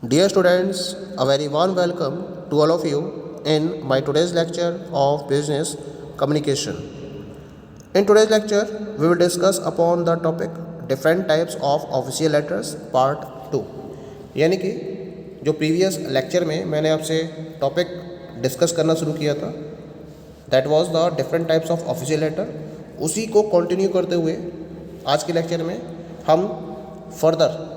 Dear students, a very warm welcome to all of you in my today's lecture of business communication. In today's lecture, we will discuss upon the topic different types of official letters part 2. यानी कि जो previous lecture में मैंने आपसे topic discuss करना शुरू किया था, that was the different types of official letter, उसी को कंटिन्यू करते हुए आज के लेक्चर में हम further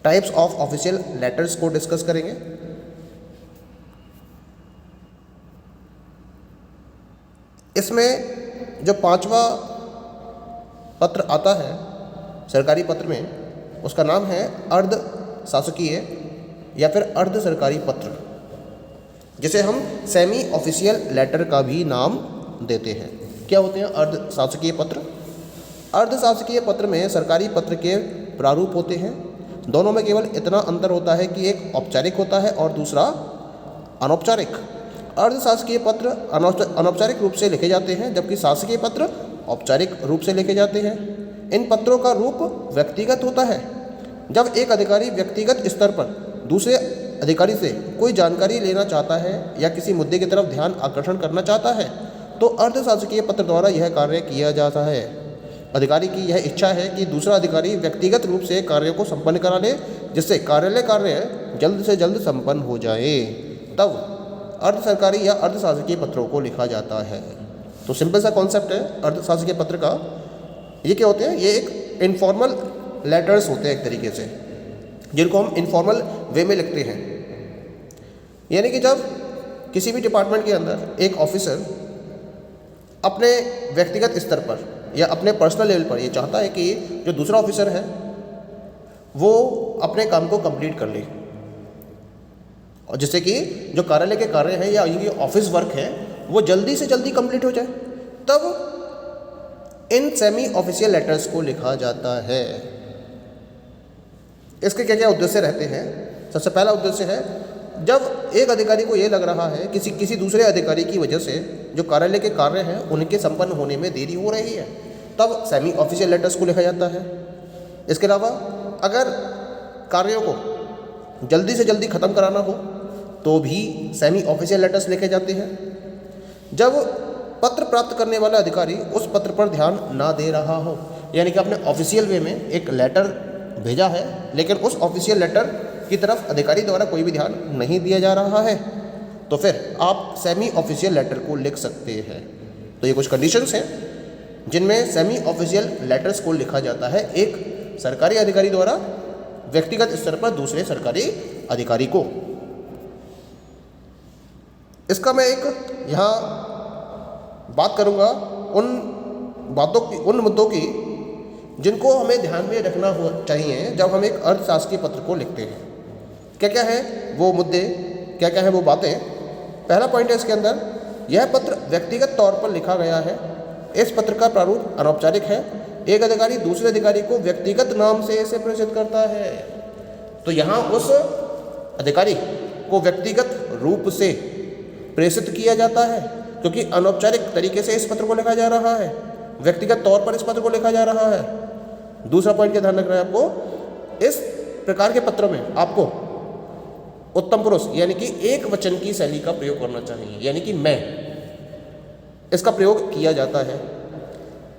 types of official letters को डिस्कस करेंगे। इसमें जो पांचवा पत्र आता है सरकारी पत्र में, उसका नाम है अर्ध शासकीय या फिर अर्ध सरकारी पत्र, जिसे हम सेमी ऑफिशियल लेटर का भी नाम देते हैं। क्या होते हैं अर्ध शासकीय पत्र? अर्ध शासकीय पत्र में सरकारी पत्र के प्रारूप होते हैं। दोनों में केवल इतना अंतर होता है कि एक औपचारिक होता है और दूसरा अनौपचारिक। अर्ध शासकीय पत्र अनौपचारिक रूप से लिखे जाते हैं, जबकि शासकीय पत्र औपचारिक रूप से लिखे जाते हैं। इन पत्रों का रूप व्यक्तिगत होता है। जब एक अधिकारी व्यक्तिगत स्तर पर दूसरे अधिकारी से कोई जानकारी लेना चाहता है या किसी मुद्दे की तरफ ध्यान आकर्षण करना चाहता है, तो अर्ध शासकीय पत्र द्वारा यह कार्य किया जाता है। अधिकारी की यह इच्छा है कि दूसरा अधिकारी व्यक्तिगत रूप से कार्य को संपन्न करा ले, जिससे कार्यालय कार्य जल्द से जल्द संपन्न हो जाए, तब अर्ध सरकारी या अर्ध शासकीय पत्रों को लिखा जाता है। तो सिंपल सा कॉन्सेप्ट है अर्ध शासकीय पत्र का। ये क्या होते हैं? ये एक इनफॉर्मल लेटर्स होते हैं एक तरीके से, जिनको हम इनफॉर्मल वे में लिखते हैं। यानी कि जब किसी भी डिपार्टमेंट के अंदर एक ऑफिसर अपने व्यक्तिगत स्तर पर या अपने पर्सनल लेवल पर ये चाहता है कि जो दूसरा ऑफिसर है वो अपने काम को कंप्लीट कर ले, और जिससे कि जो कार्यालय के कार्य हैं या ये ऑफिस वर्क है वो जल्दी से जल्दी कंप्लीट हो जाए, तब इन सेमी ऑफिशियल लेटर्स को लिखा जाता है। इसके क्या क्या उद्देश्य रहते हैं? सबसे पहला उद्देश्य है, जब एक अधिकारी को ये लग रहा है किसी दूसरे अधिकारी की वजह से जो कार्यालय के कार्य हैं उनके संपन्न होने में देरी हो रही है, तब सेमी ऑफिशियल लेटर्स को लिखा जाता है। इसके अलावा अगर कार्यों को जल्दी से जल्दी ख़त्म कराना हो तो भी सेमी ऑफिशियल लेटर्स लिखे जाते हैं। जब पत्र प्राप्त करने वाला अधिकारी उस पत्र पर ध्यान ना दे रहा हो, यानी कि अपने ऑफिशियल वे में एक लेटर भेजा है लेकिन उस ऑफिशियल लेटर की तरफ अधिकारी द्वारा कोई भी ध्यान नहीं दिया जा रहा है, तो फिर आप सेमी ऑफिशियल लेटर को लिख सकते हैं। तो ये कुछ कंडीशंस हैं जिनमें सेमी ऑफिशियल लेटर्स को लिखा जाता है एक सरकारी अधिकारी द्वारा व्यक्तिगत स्तर पर दूसरे सरकारी अधिकारी को। इसका मैं एक यहाँ बात करूँगा उन मुद्दों की जिनको हमें ध्यान में रखना हो चाहिए जब हम एक अर्ध शासकीय पत्र को लिखते हैं। क्या क्या है वो मुद्दे, क्या क्या है वो बातें? पहला पॉइंट है इसके अंदर, यह पत्र व्यक्तिगत तौर पर लिखा गया है। इस पत्र का प्रारूप अनौपचारिक है। एक अधिकारी दूसरे अधिकारी को व्यक्तिगत नाम से इसे प्रेषित करता है। तो यहाँ उस अधिकारी को व्यक्तिगत रूप से प्रेषित किया जाता है, क्योंकि अनौपचारिक तरीके से इस पत्र को लिखा जा रहा है, व्यक्तिगत तौर पर इस पत्र को लिखा जा रहा है। दूसरा पॉइंट क्या ध्यान रखना है आपको, इस प्रकार के पत्रों में आपको उत्तम पुरुष यानी कि एक वचन की शैली का प्रयोग करना चाहिए, यानी कि मैं, इसका प्रयोग किया जाता है।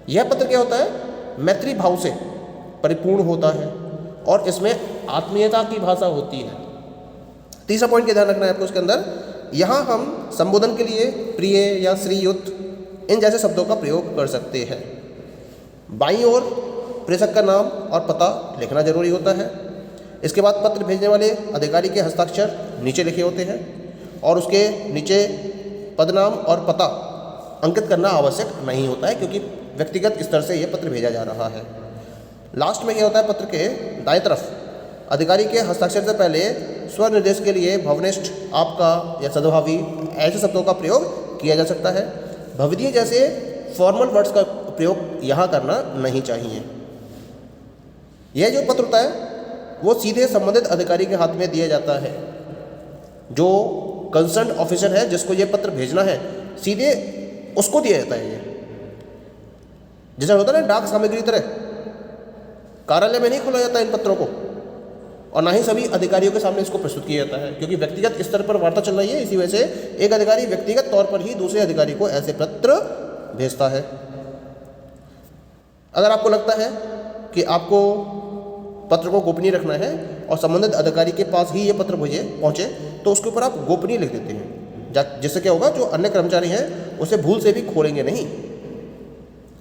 यह पत्र क्या होता है? मैत्री भाव से परिपूर्ण होता है और इसमें आत्मीयता की भाषा होती है। तीसरा पॉइंट क्या ध्यान रखना है आपको इसके अंदर, यहाँ हम संबोधन के लिए प्रिय या श्रीयुत इन जैसे शब्दों का प्रयोग कर सकते हैं। बाईं ओर प्रेषक का नाम और पता लिखना जरूरी होता है। इसके बाद पत्र भेजने वाले अधिकारी के हस्ताक्षर नीचे लिखे होते हैं और उसके नीचे पदनाम और पता अंकित करना आवश्यक नहीं होता है, क्योंकि व्यक्तिगत स्तर से यह पत्र भेजा जा रहा है। लास्ट में क्या होता है, पत्र के दाएं तरफ अधिकारी के हस्ताक्षर से पहले स्वनिर्देश के लिए भवनिष्ठ, आपका या सद्भावी ऐसे शब्दों का प्रयोग किया जा सकता है। भवदीय जैसे फॉर्मल वर्ड्स का प्रयोग यहाँ करना नहीं चाहिए। यह जो पत्र होता है वो सीधे संबंधित अधिकारी के हाथ में दिया जाता है। जो कंसर्न ऑफिसर है जिसको ये पत्र भेजना है, सीधे उसको दिया जाता है। ये जैसा होता है ना डाक सामग्री तरह, कार्यालय में नहीं खोला जाता इन पत्रों को, और ना ही सभी अधिकारियों के सामने इसको प्रस्तुत किया जाता है, क्योंकि व्यक्तिगत स्तर पर वार्ता चल रही है। इसी वजह से एक अधिकारी व्यक्तिगत तौर पर ही दूसरे अधिकारी को ऐसे पत्र भेजता है। अगर आपको लगता है कि आपको पत्र को गोपनीय रखना है और संबंधित अधिकारी के पास ही ये पत्र पहुँचे तो उसके ऊपर आप गोपनीय लिख देते हैं, जिससे क्या होगा, जो अन्य कर्मचारी हैं उसे भूल से भी खोलेंगे नहीं।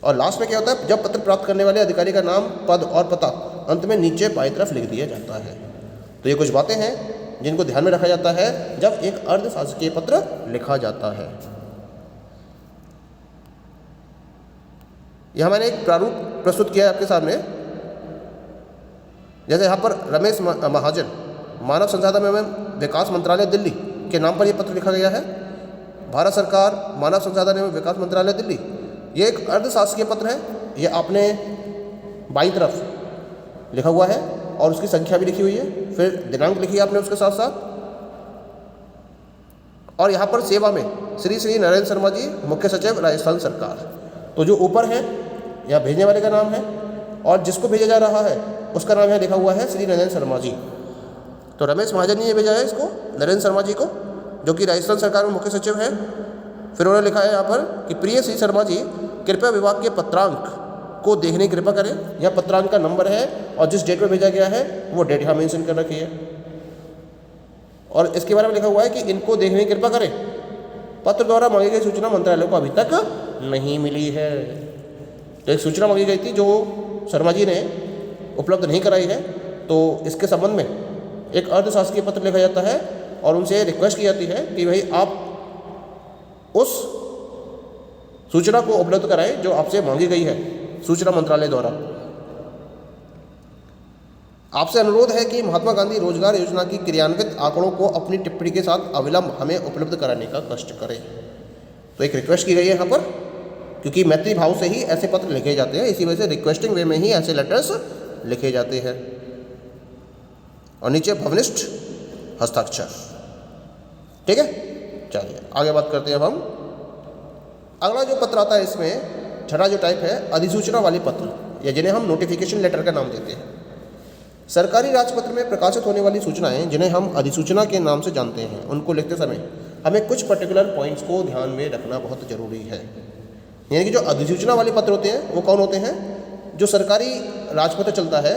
और लास्ट में क्या होता है, जब पत्र प्राप्त करने वाले अधिकारी का नाम, पद और पता अंत में नीचे बाईं तरफ लिख दिया जाता है। तो ये कुछ बातें हैं जिनको ध्यान में रखा जाता है जब एक अर्धशासकीय पत्र लिखा जाता है। यह मैंने एक प्रारूप प्रस्तुत किया है आपके सामने। जैसे यहाँ पर रमेश महाजन, मानव संसाधन एवं विकास मंत्रालय दिल्ली के नाम पर यह पत्र लिखा गया है। भारत सरकार, मानव संसाधन एवं विकास मंत्रालय दिल्ली, ये एक अर्धशासकीय पत्र है। ये आपने बाईं तरफ लिखा हुआ है और उसकी संख्या भी लिखी हुई है, फिर दिनांक लिखी है आपने उसके साथ साथ। और यहाँ पर सेवा में श्री नरेंद्र शर्मा जी, मुख्य सचिव राजस्थान सरकार। तो जो ऊपर है यहाँ भेजने वाले का नाम है और जिसको भेजा जा रहा है उसका नाम यहाँ लिखा हुआ है श्री नरेंद्र शर्मा जी। तो रमेश महाजन ने ये भेजा है इसको नरेंद्र शर्मा जी को, जो कि राजस्थान सरकार में मुख्य सचिव है। फिर उन्होंने लिखा है यहाँ पर कि प्रिय श्री शर्मा जी, कृपया विभाग के पत्रांक को देखने की कृपा करें। यह पत्रांक का नंबर है और जिस डेट में भेजा गया है वो डेट यहाँ मेंशन कर रखी है। और इसके बारे में लिखा हुआ है कि इनको देखने की कृपा करें। पत्र द्वारा मांगी गई सूचना मंत्रालय को अभी तक नहीं मिली है। तो एक सूचना मांगी गई थी जो शर्मा जी ने उपलब्ध नहीं कराई है, तो इसके संबंध में एक अर्धशासकीय पत्र लिखा जाता है और उनसे रिक्वेस्ट की जाती है कि भाई आप उस सूचना को उपलब्ध कराएं जो आपसे मांगी गई है सूचना मंत्रालय द्वारा। आपसे अनुरोध है कि महात्मा गांधी रोजगार योजना की क्रियान्वित आंकड़ों को अपनी टिप्पणी के साथ अविलंब हमें उपलब्ध कराने का कष्ट करें। तो एक रिक्वेस्ट की गई है यहाँ पर, क्योंकि मैत्री भाव से ही ऐसे पत्र लिखे जाते हैं, इसी वजह से रिक्वेस्टिंग वे में ही ऐसे लेटर्स लिखे जाते हैं। और नीचे भवनिष्ठ हस्ताक्षर। ठीक है, चलिए आगे बात करते हैं अब हम। अगला जो पत्र आता है इसमें छठा जो टाइप है अधिसूचना वाले पत्र, या जिन्हें हम नोटिफिकेशन लेटर का नाम देते हैं। सरकारी राजपत्र में प्रकाशित होने वाली सूचनाएं जिन्हें हम अधिसूचना के नाम से जानते हैं, उनको लिखते समय हमें कुछ पर्टिकुलर पॉइंट्स को ध्यान में रखना बहुत ज़रूरी है। यानी कि जो अधिसूचना वाले पत्र होते हैं वो कौन होते हैं? जो सरकारी राजपत्र चलता है,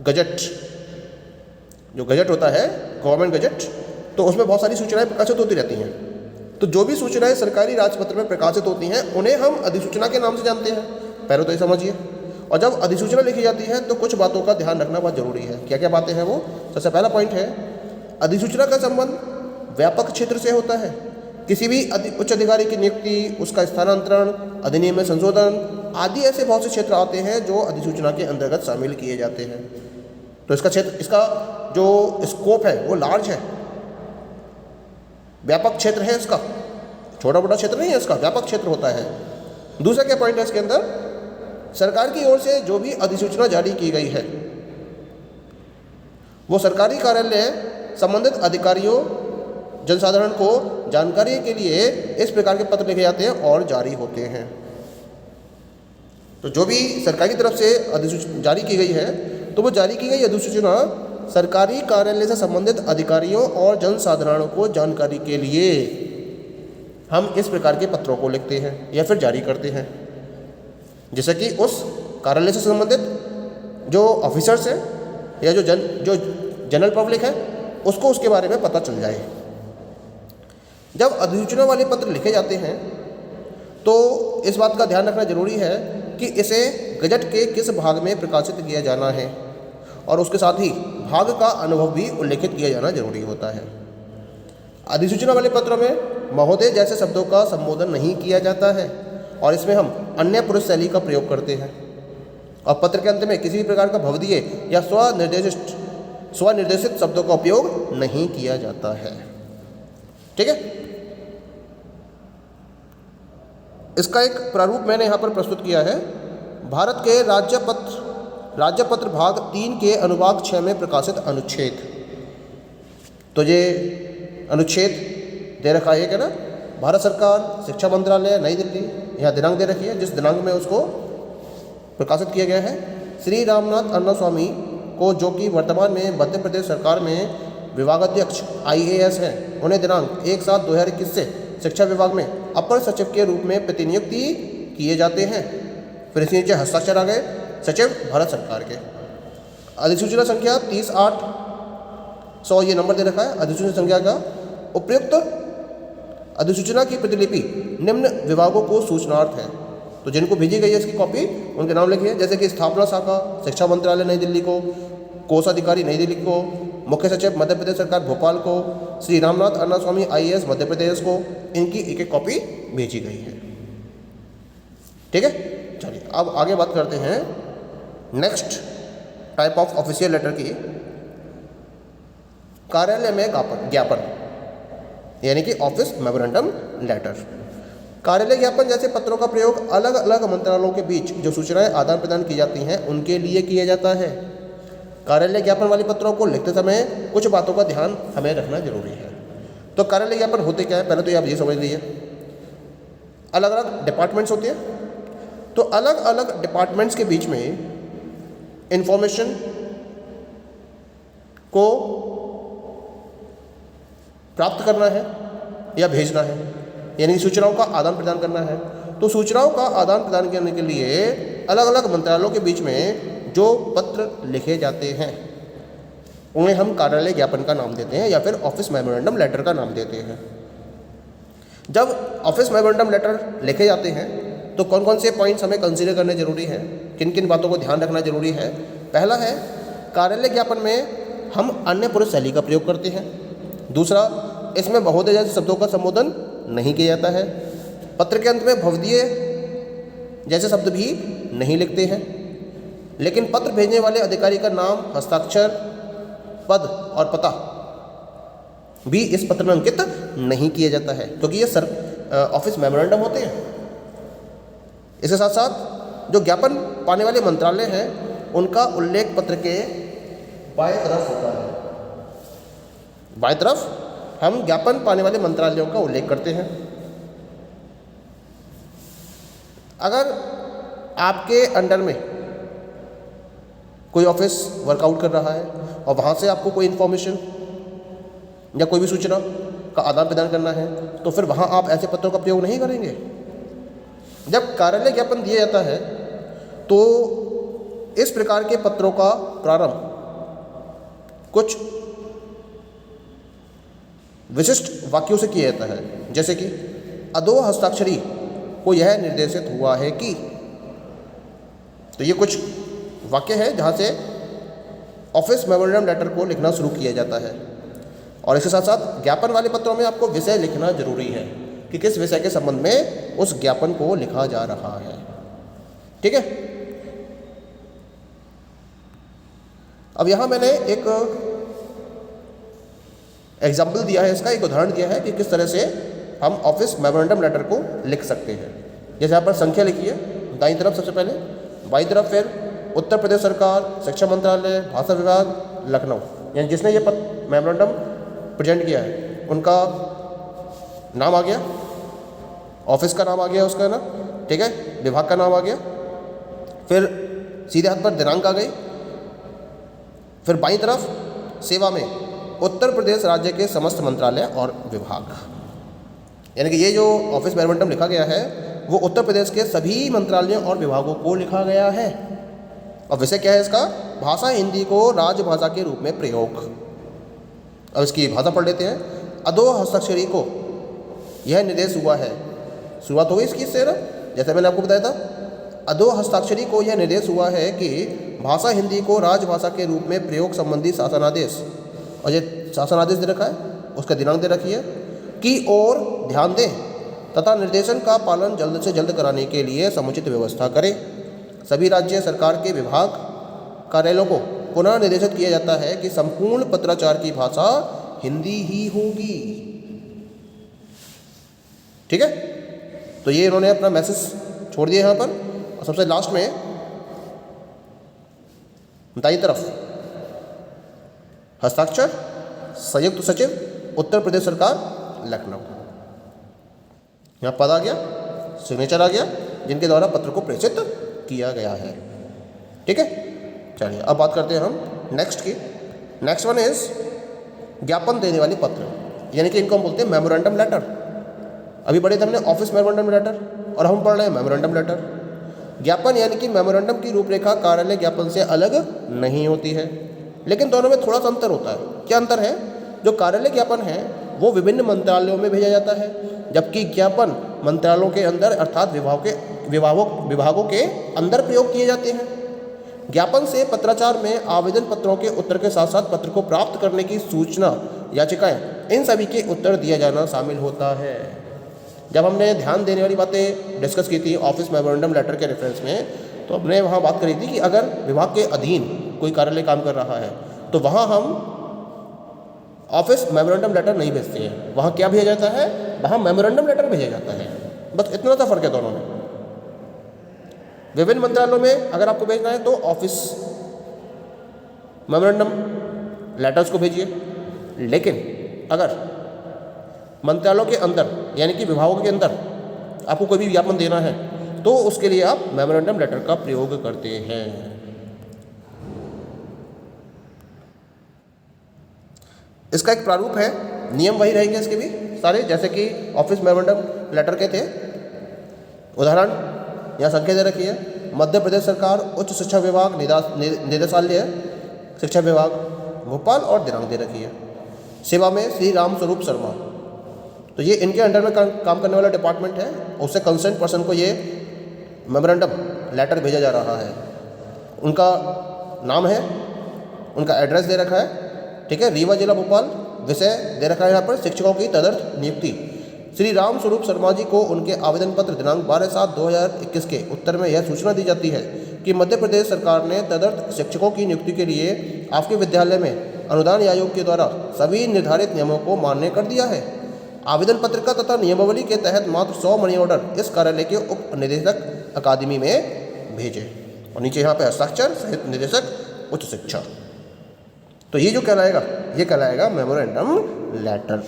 गजट, जो गजट होता है गवर्नमेंट गजट, तो उसमें बहुत सारी सूचनाएं प्रकाशित होती रहती हैं। तो जो भी सूचनाएं सरकारी राजपत्र में प्रकाशित होती हैं उन्हें हम अधिसूचना के नाम से जानते हैं, पहले तो ये समझिए। और जब अधिसूचना लिखी जाती है तो कुछ बातों का ध्यान रखना बहुत जरूरी है। क्या क्या बातें हैं वो? सबसे पहला पॉइंट है, अधिसूचना का संबंध व्यापक क्षेत्र से होता है। किसी भी उच्च अधिकारी की नियुक्ति, उसका स्थानांतरण, अधिनियम में संशोधन आदि ऐसे बहुत से क्षेत्र आते हैं जो अधिसूचना के अंतर्गत शामिल किए जाते हैं। तो इसका क्षेत्र, इसका जो स्कोप है वो लार्ज है, व्यापक क्षेत्र है इसका, छोटा मोटा क्षेत्र नहीं है इसका, व्यापक क्षेत्र होता है। दूसरा क्या पॉइंट है इसके अंदर, सरकार की ओर से जो भी अधिसूचना जारी की गई है वो सरकारी कार्यालय संबंधित अधिकारियों, जनसाधारण को जानकारी के लिए इस प्रकार के पत्र लिखे जाते हैं और जारी होते हैं। तो जो भी सरकार की तरफ से अधिसूचना जारी की गई है तो वो जारी की गई अधिसूचना सरकारी कार्यालय से संबंधित अधिकारियों और जनसाधारणों को जानकारी के लिए हम इस प्रकार के पत्रों को लिखते हैं या फिर जारी करते हैं, जैसे कि उस कार्यालय से संबंधित जो ऑफिसर्स हैं या जो जनरल पब्लिक है उसको उसके बारे में पता चल जाए। जब अधिसूचना वाले पत्र लिखे जाते हैं तो इस बात का ध्यान रखना जरूरी है कि इसे गजट के किस भाग में प्रकाशित किया जाना है और उसके साथ ही भाग का अनुभव भी उल्लेखित किया जाना जरूरी होता है। अधिसूचना वाले पत्रों में महोदय जैसे शब्दों का संबोधन नहीं किया जाता है और इसमें हम अन्य पुरुष शैली का प्रयोग करते हैं। और पत्र के अंत में किसी भी प्रकार का भवदीय या स्वनिर्देशित शब्दों का उपयोग नहीं किया जाता है। ठीक है, इसका एक प्रारूप मैंने यहाँ पर प्रस्तुत किया है। भारत के राज्यपत्र भाग 3 के अनुभाग 6 में प्रकाशित अनुच्छेद। तो ये अनुच्छेद दे रखा है क्या ना, भारत सरकार, शिक्षा मंत्रालय, नई दिल्ली, यहाँ दिनांक दे रखी है जिस दिनांक में उसको प्रकाशित किया गया है। श्री रामनाथ अन्ना स्वामी को, जो कि वर्तमान में मध्य प्रदेश सरकार में विभागाध्यक्ष IAS हैं, उन्हें दिनांक 1/7/2021 से शिक्षा विभाग में अपर सचिव के रूप में प्रतिनियुक्ति किए जाते हैं। फिर इसके नीचे हस्ताक्षर आ गए सचिव भारत सरकार के। अधिसूचना संख्या 30/8/100 ये नंबर दे रखा है अधिसूचना संख्या का। उपयुक्त अधिसूचना की प्रतिलिपि निम्न विभागों को सूचनार्थ है। तो जिनको भेजी गई है इसकी कॉपी उनके नाम लिखिए, जैसे कि स्थापना शाखा शिक्षा मंत्रालय नई दिल्ली को, कोषाधिकारी नई दिल्ली को, मुख्य सचिव मध्य प्रदेश सरकार भोपाल को, श्री रामनाथ अन्ना स्वामी IAS मध्य प्रदेश को, इनकी एक एक कॉपी भेजी गई है। ठीक है, चलिए अब आगे बात करते हैं next type of official letter की। कार्यालय में ज्ञापन यानी कि ऑफिस मेमोरेंडम लेटर। कार्यालय ज्ञापन जैसे पत्रों का प्रयोग अलग अलग मंत्रालयों के बीच जो सूचनाएं आदान प्रदान की जाती हैं उनके लिए किया जाता है। कार्यालय ज्ञापन वाले पत्रों को लिखते समय कुछ बातों का ध्यान हमें रखना जरूरी है। तो कार्यालय ज्ञापन होते क्या है, पहले तो आप ये समझ लीजिए। अलग अलग डिपार्टमेंट्स होते हैं, तो अलग अलग डिपार्टमेंट्स के बीच में इंफॉर्मेशन को प्राप्त करना है या भेजना है, यानी सूचनाओं का आदान प्रदान करना है। तो सूचनाओं का आदान प्रदान करने के लिए अलग अलग मंत्रालयों के बीच में जो पत्र लिखे जाते हैं उन्हें हम कार्यालय ज्ञापन का नाम देते हैं या फिर ऑफिस मेमोरेंडम लेटर का नाम देते हैं। जब ऑफिस मेमोरेंडम लेटर लिखे जाते हैं तो कौन कौन से पॉइंट्स हमें कंसीडर करने जरूरी है, किन किन बातों को ध्यान रखना जरूरी है। पहला है, कार्यालय ज्ञापन में हम अन्य पुरुष शैली का प्रयोग करते हैं। दूसरा, इसमें महोदय जैसे शब्दों का संबोधन नहीं किया जाता है। पत्र के अंत में भवदीय जैसे शब्द भी नहीं लिखते हैं। लेकिन पत्र भेजने वाले अधिकारी का नाम, हस्ताक्षर, पद और पता भी इस पत्र में अंकित नहीं किया जाता है, क्योंकि ये ऑफिस मेमोरेंडम होते हैं। इसके साथ साथ जो ज्ञापन पाने वाले मंत्रालय हैं उनका उल्लेख पत्र के बाएं तरफ होता है। बाएं तरफ हम ज्ञापन पाने वाले मंत्रालयों का उल्लेख करते हैं। अगर आपके अंडर में कोई ऑफिस वर्कआउट कर रहा है और वहाँ से आपको कोई इन्फॉर्मेशन या कोई भी सूचना का आदान प्रदान करना है तो फिर वहाँ आप ऐसे पत्रों का प्रयोग नहीं करेंगे। जब कार्यालय ज्ञापन दिया जाता है तो इस प्रकार के पत्रों का प्रारंभ कुछ विशिष्ट वाक्यों से किया जाता है, जैसे कि अधो हस्ताक्षरी को यह निर्देशित हुआ है कि। तो ये कुछ वाक्य है जहाँ से ऑफिस मेमोरेंडम लेटर को लिखना शुरू किया जाता है। और इसके साथ साथ ज्ञापन वाले पत्रों में आपको विषय लिखना जरूरी है कि किस विषय के संबंध में उस ज्ञापन को लिखा जा रहा है। ठीक है, अब यहाँ मैंने एक एग्जाम्पल दिया है, इसका एक उदाहरण दिया है कि किस तरह से हम ऑफिस मेमोरेंडम लेटर को लिख सकते हैं। जैसे यहाँ पर संख्या लिखी है दाईं तरफ सबसे पहले, बाईं तरफ फिर उत्तर प्रदेश सरकार, शिक्षा मंत्रालय, भाषा विभाग, लखनऊ, यानी जिसने ये मेमोरेंडम प्रेजेंट किया है उनका नाम आ गया, ऑफिस का नाम आ गया उसका ना, ठीक है, विभाग का नाम आ गया, फिर सीधे हाथ पर दिनांक आ गई, फिर बाईं तरफ सेवा में उत्तर प्रदेश राज्य के समस्त मंत्रालय और विभाग, यानी कि ये जो ऑफिस मेमोरेंडम लिखा गया है वो उत्तर प्रदेश के सभी मंत्रालयों और विभागों को लिखा गया है। और विषय क्या है इसका? भाषा हिंदी को राजभाषा के रूप में प्रयोग। अब इसकी भाषा पढ़ लेते हैं। अधो हस्ताक्षरी को यह निर्देश हुआ है, शुरुआत हो गई इसकी इससे ना, जैसे मैंने आपको बताया था, अधो हस्ताक्षरी को यह निर्देश हुआ है कि भाषा हिंदी को राजभाषा के रूप में प्रयोग संबंधी शासनादेश, और ये शासनादेश दे रखा है, उसका दिनांक दे रखी है, की ओर ध्यान दें तथा निर्देशन का पालन जल्द से जल्द कराने के लिए समुचित व्यवस्था करें। सभी राज्य सरकार के विभाग कार्यालयों को पुनः निर्देशित किया जाता है कि संपूर्ण पत्राचार की भाषा हिंदी ही होगी। ठीक है, तो ये इन्होंने अपना मैसेज छोड़ दिया यहाँ पर। और सबसे लास्ट में दाईं तरफ हस्ताक्षर संयुक्त सचिव उत्तर प्रदेश सरकार लखनऊ, यहाँ पद आ गया, सिग्नेचर आ गया, जिनके द्वारा पत्र को प्रेषित किया गया है। ठीक है, चलिए अब बात करते हैं हम नेक्स्ट की। नेक्स्ट वन इज ज्ञापन देने वाली पत्र, यानी कि इनको हम बोलते हैं मेमोरेंडम लेटर। अभी पढ़े थे हमने ऑफिस मेमोरेंडम लेटर और हम पढ़ रहे हैं मेमोरेंडम लेटर। ज्ञापन यानी कि मेमोरेंडम की रूपरेखा कार्यालय ज्ञापन से अलग नहीं होती है, लेकिन दोनों में थोड़ा सा अंतर होता है। क्या अंतर है? जो कार्यालय ज्ञापन है वो विभिन्न मंत्रालयों में भेजा जाता है, जबकि ज्ञापन मंत्रालयों के अंदर अर्थात विभागों के अंदर प्रयोग किए जाते हैं। ज्ञापन से पत्राचार में आवेदन पत्रों के उत्तर के साथ साथ पत्र को प्राप्त करने की सूचना, याचिकाएं, इन सभी के उत्तर दिया जाना शामिल होता है। जब हमने ध्यान देने वाली बातें डिस्कस की थी ऑफिस मेमोरेंडम लेटर के रेफरेंस में, तो हमने वहाँ बात करी थी कि अगर विभाग के अधीन कोई कार्यालय काम कर रहा है तो वहाँ हम ऑफिस मेमोरेंडम लेटर नहीं भेजते हैं। वहाँ क्या भेजा जाता है? वहाँ मेमोरेंडम लेटर भेजा जाता है। बस इतना सा फर्क है दोनों में। विभिन्न मंत्रालयों में अगर आपको भेजना है तो ऑफिस मेमोरेंडम लेटर्स को भेजिए, लेकिन अगर मंत्रालयों के अंदर यानी कि विभागों के अंदर आपको कोई भी विज्ञापन देना है तो उसके लिए आप मेमोरेंडम लेटर का प्रयोग करते हैं। इसका एक प्रारूप है, नियम वही रहेंगे इसके भी सारे, जैसे कि ऑफिस मेमोरेंडम लेटर के थे। उदाहरण यहाँ संख्या दे रखी है। मध्य प्रदेश सरकार उच्च शिक्षा विभाग निदेशालय शिक्षा विभाग भोपाल और दिनांक दे रखी है। सेवा में श्री राम स्वरूप शर्मा, तो ये इनके अंडर में काम करने वाला डिपार्टमेंट है। उससे कंसर्न पर्सन को ये मेमोरेंडम लेटर भेजा जा रहा है। उनका नाम है, उनका एड्रेस दे रखा है, ठीक है, रीवा जिला भोपाल। विषय दे रखा है यहाँ पर शिक्षकों की तदर्थ नियुक्ति। श्री राम स्वरूप शर्मा जी को उनके आवेदन पत्र दिनांक 12/7/2021 के उत्तर में यह सूचना दी जाती है कि मध्य प्रदेश सरकार ने तदर्थ शिक्षकों की नियुक्ति के लिए आपके विद्यालय में अनुदान आयोग के द्वारा सभी निर्धारित नियमों को मान्य कर दिया है। आवेदन पत्रिका तथा नियमावली के तहत मात्र 100 मनी ऑर्डर इस कार्यालय के उप निदेशक अकादमी में भेजे। और नीचे यहाँ पे हस्ताक्षर सहित निदेशक उच्च शिक्षा। तो ये जो कहलाएगा, ये कहलाएगा memorandum letter.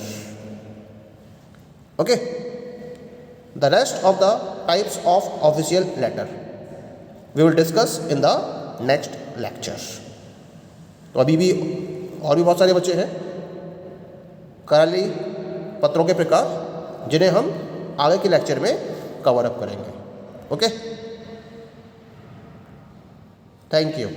Okay, the rest of the types of official letter we will discuss in the next lecture. तो अभी भी और भी बहुत सारे बच्चे हैं कार्यालय पत्रों के प्रकार, जिन्हें हम आगे के लेक्चर में कवर अप करेंगे। Okay, thank you.